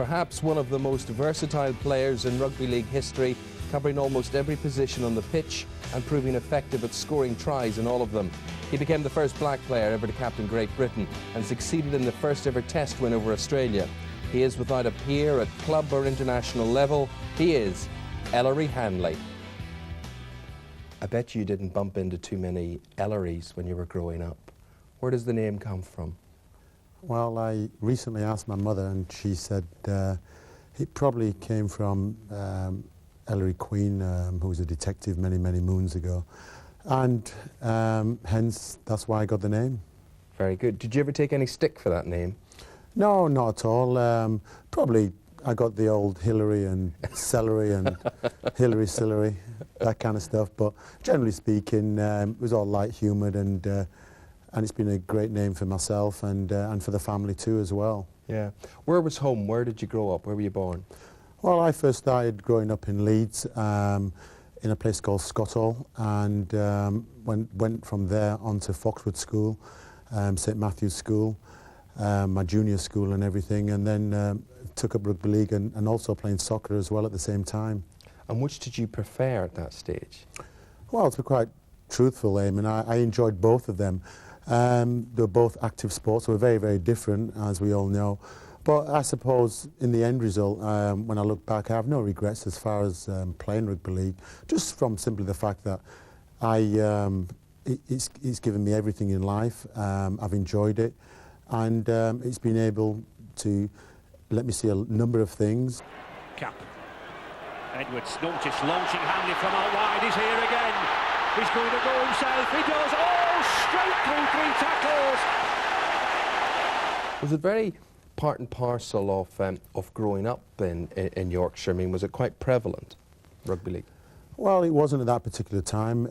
Perhaps one of the most versatile players in rugby league history, covering almost every position on the pitch and proving effective at scoring tries in all of them. He became the first black player ever to captain Great Britain and succeeded in the first ever Test win over Australia. He is without a peer at club or international level. He is Ellery Hanley. I bet you didn't bump into too many Ellerys when you were growing up. Where does the name come from? Well, I recently asked my mother and she said it probably came from Ellery Queen, who was a detective many, many moons ago. And hence, that's why I got the name. Very good. Did you ever take any stick for that name? No, not at all. Probably I got the old Hillary and celery and Hillary celery, that kind of stuff. But generally speaking, it was all light-humoured and it's been a great name for myself and for the family too as well. Yeah. Where was home? Where did you grow up? Where were you born? Well, I first started growing up in Leeds, in a place called Scotthall, and went from there on to Foxwood School, St Matthew's School, my junior school and everything, and then took up rugby league and also playing soccer as well at the same time. And which did you prefer at that stage? Well, to be quite truthful, Eamon, I enjoyed both of them. They were both active sports, they were very, very different, as we all know. But I suppose in the end result, when I look back, I have no regrets as far as playing rugby league, just from simply the fact that it's given me everything in life. I've enjoyed it, and it's been able to let me see a number of things. Cap. Edwards noticed launching Hanley from out wide. He's here again. He's going to go himself. He does. Oh, straight through 3 tackles. Was it very part and parcel of growing up in Yorkshire? I mean, was it quite prevalent, rugby league? Well, it wasn't at that particular time.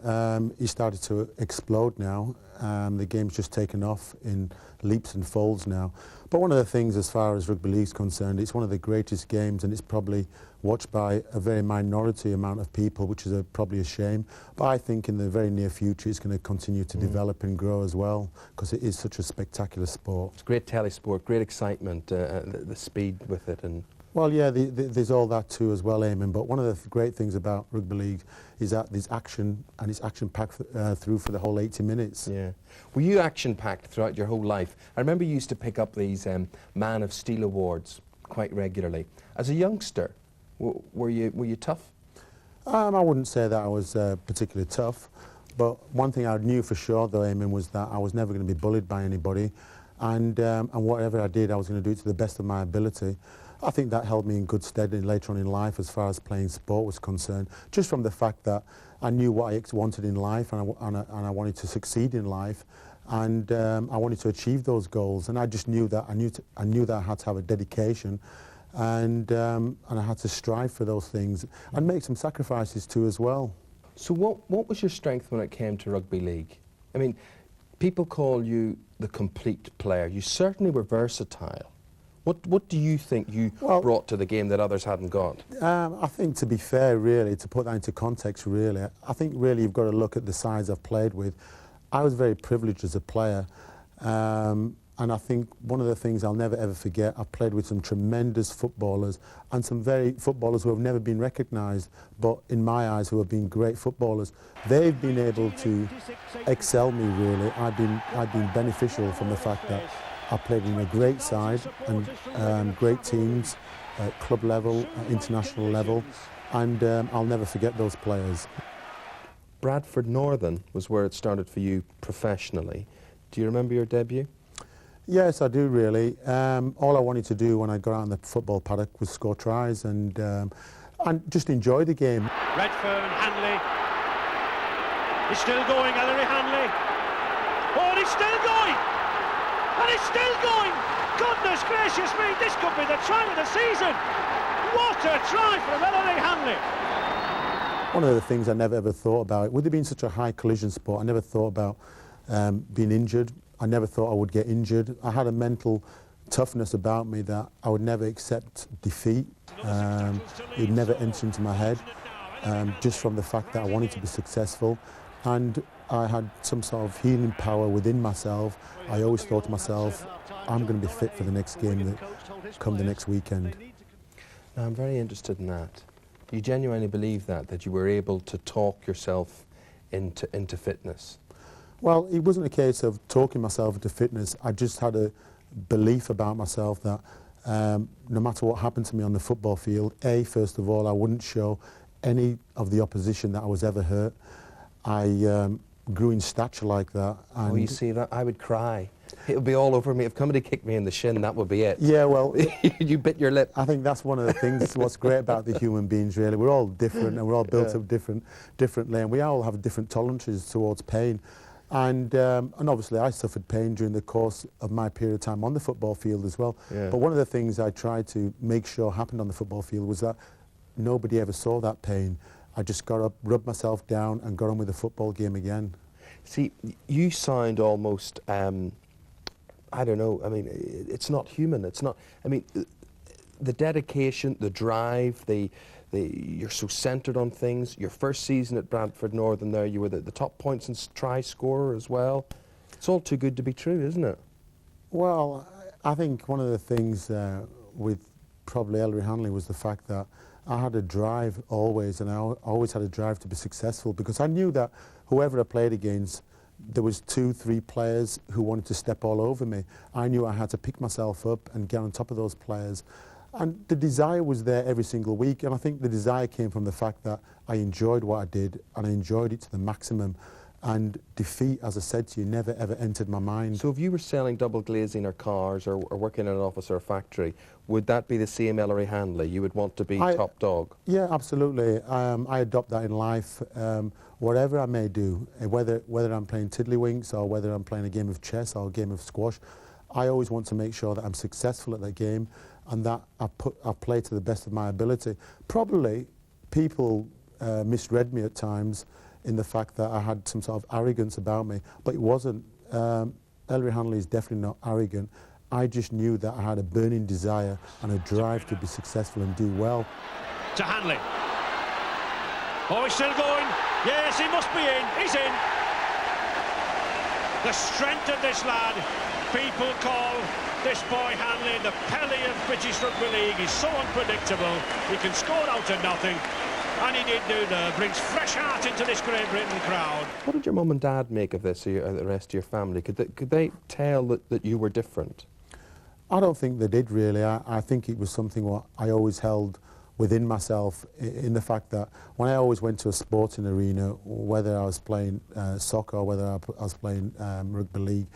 It started to explode now. The game's just taken off in leaps and folds now. But one of the things as far as rugby league's concerned, it's one of the greatest games and it's probably watched by a very minority amount of people, which is probably a shame. But I think in the very near future it's going to continue to develop and grow as well, because it is such a spectacular sport. It's great telesport, great excitement, the speed with it. And well, yeah, there's all that too as well, Eamon, but one of the great things about rugby league is that there's action, and it's action-packed through for the whole 80 minutes. Yeah. Were you action-packed throughout your whole life? I remember you used to pick up these Man of Steel awards quite regularly. As a youngster, were you tough? I wouldn't say that I was particularly tough, but one thing I knew for sure, though, Eamon, was that I was never going to be bullied by anybody, and whatever I did, I was going to do it to the best of my ability. I think that held me in good stead later on in life as far as playing sport was concerned, just from the fact that I knew what I wanted in life and I wanted to succeed in life, and I wanted to achieve those goals, and I just knew that I knew that I had to have a dedication, and I had to strive for those things and make some sacrifices too as well. So what was your strength when it came to rugby league? I mean, people call you the complete player. You certainly were versatile. What do you think you brought to the game that others hadn't got? I think, to be fair, really, to put that into context, really, I think really you've got to look at the sides I've played with. I was very privileged as a player, and I think one of the things I'll never ever forget, I've played with some tremendous footballers and some footballers who have never been recognised, but in my eyes who have been great footballers. They've been able to excel me, really. I've been beneficial from the fact that I played in a great side and great teams at club level, at international level, and I'll never forget those players. Bradford Northern was where it started for you professionally. Do you remember your debut? Yes, I do really. All I wanted to do when I got out in the football paddock was score tries and just enjoy the game. Redfern, Hanley. It's still going, Ellery Hanley. Oh, and it's still going! And it's still going! Goodness gracious me, this could be the try of the season! What a try from Ellery Hanley! One of the things I never ever thought about, with it being such a high collision sport, I never thought about being injured. I never thought I would get injured. I had a mental toughness about me that I would never accept defeat. It would never enter into my head, just from the fact that I wanted to be successful. And I had some sort of healing power within myself. I always thought to myself, I'm going to be fit for the next game that come the next weekend. Now, I'm very interested in that. You genuinely believe that you were able to talk yourself into fitness? Well, it wasn't a case of talking myself into fitness. I just had a belief about myself that no matter what happened to me on the football field, first of all, I wouldn't show any of the opposition that I was ever hurt. I grew in stature like that. And oh, you see, that I would cry. It would be all over me. If somebody kicked me in the shin, that would be it. Yeah, well... You bit your lip. I think that's one of the things, what's great about the human beings, really. We're all different, and we're all built up differently, and we all have different tolerances towards pain. And obviously I suffered pain during the course of my period of time on the football field as well. Yeah. But one of the things I tried to make sure happened on the football field was that nobody ever saw that pain. I just got up, rubbed myself down, and got on with the football game again. See, you sound almost, I don't know, I mean, it's not human, it's not, I mean, the dedication, the drive, you're so centred on things. Your first season at Bradford Northern there, you were the top points and try scorer as well. It's all too good to be true, isn't it? Well, I think one of the things with probably Ellery Hanley was the fact that I had a drive always, and I always had a drive to be successful, because I knew that whoever I played against, there was 2-3 players who wanted to step all over me. I knew I had to pick myself up and get on top of those players. And the desire was there every single week, and I think the desire came from the fact that I enjoyed what I did, and I enjoyed it to the maximum. And defeat, as I said to you, never ever entered my mind. So if you were selling double glazing or cars or working in an office or a factory, would that be the same Ellery Hanley? You would want to be top dog? Yeah, absolutely. I adopt that in life. Whatever I may do, whether I'm playing tiddlywinks or whether I'm playing a game of chess or a game of squash, I always want to make sure that I'm successful at that game and that I play to the best of my ability. Probably people misread me at times in the fact that I had some sort of arrogance about me, but it wasn't. Ellery Hanley is definitely not arrogant. I just knew that I had a burning desire and a drive to be successful and do well. To Hanley. Oh, he's still going. Yes, he must be in. He's in. The strength of this lad. People call this boy Hanley the Pelé of British Rugby League. He's so unpredictable. He can score out of nothing. And he did do there. Brings fresh heart into this Great Britain crowd. What did your mum and dad make of this, or the rest of your family? Could they tell that you were different? I don't think they did, really. I think it was something what I always held within myself, in the fact that when I always went to a sporting arena, whether I was playing soccer or whether I was playing rugby league,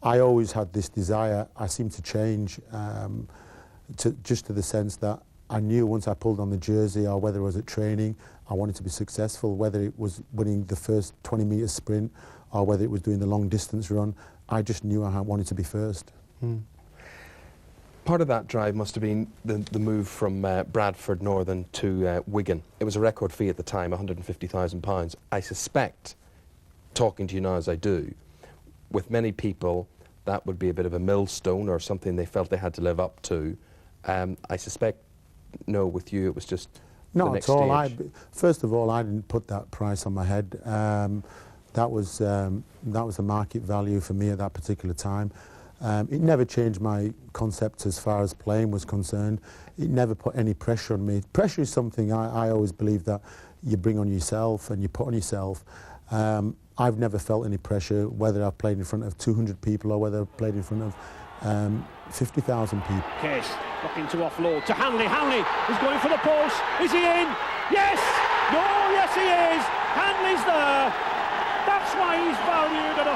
I always had this desire. I seemed to change just to the sense that I knew once I pulled on the jersey, or whether it was at training, I wanted to be successful, whether it was winning the first 20-metre sprint or whether it was doing the long distance run. I just knew I wanted to be first. Part of that drive must have been the move from Bradford Northern to Wigan. It was a record fee at the time, £150,000. I suspect, talking to you now as I do, with many people that would be a bit of a millstone or something they felt they had to live up to. I suspect, no, with you it was just not at all. First of all, I didn't put that price on my head. That was the market value for me at that particular time. It never changed my concept as far as playing was concerned. It never put any pressure on me. Pressure is something I always believe that you bring on yourself and you put on yourself. I've never felt any pressure, whether I've played in front of 200 people or whether I've played in front of 50,000 people. Case looking to offload to Hanley. Hanley is going for the post. Is he in? Yes! No, yes he is! Hanley's there! That's why he's valued at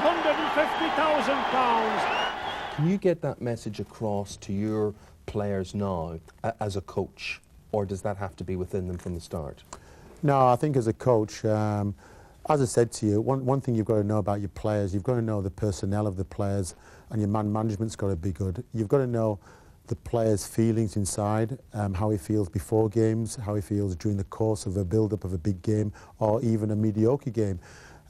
£150,000. Can you get that message across to your players now as a coach, or does that have to be within them from the start? No, I think as a coach, as I said to you, one thing you've got to know about your players, you've got to know the personnel of the players, and your man management's got to be good. You've got to know the player's feelings inside, how he feels before games, how he feels during the course of a build-up of a big game or even a mediocre game.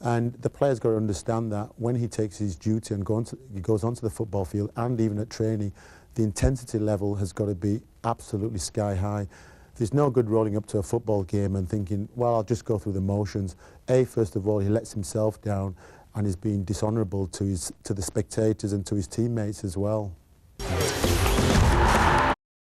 And the player's got to understand that when he takes his duty and he goes onto the football field and even at training, the intensity level has got to be absolutely sky high. There's no good rolling up to a football game and thinking, well, I'll just go through the motions. First of all, he lets himself down and is being dishonourable to the spectators and to his teammates as well. Thanks.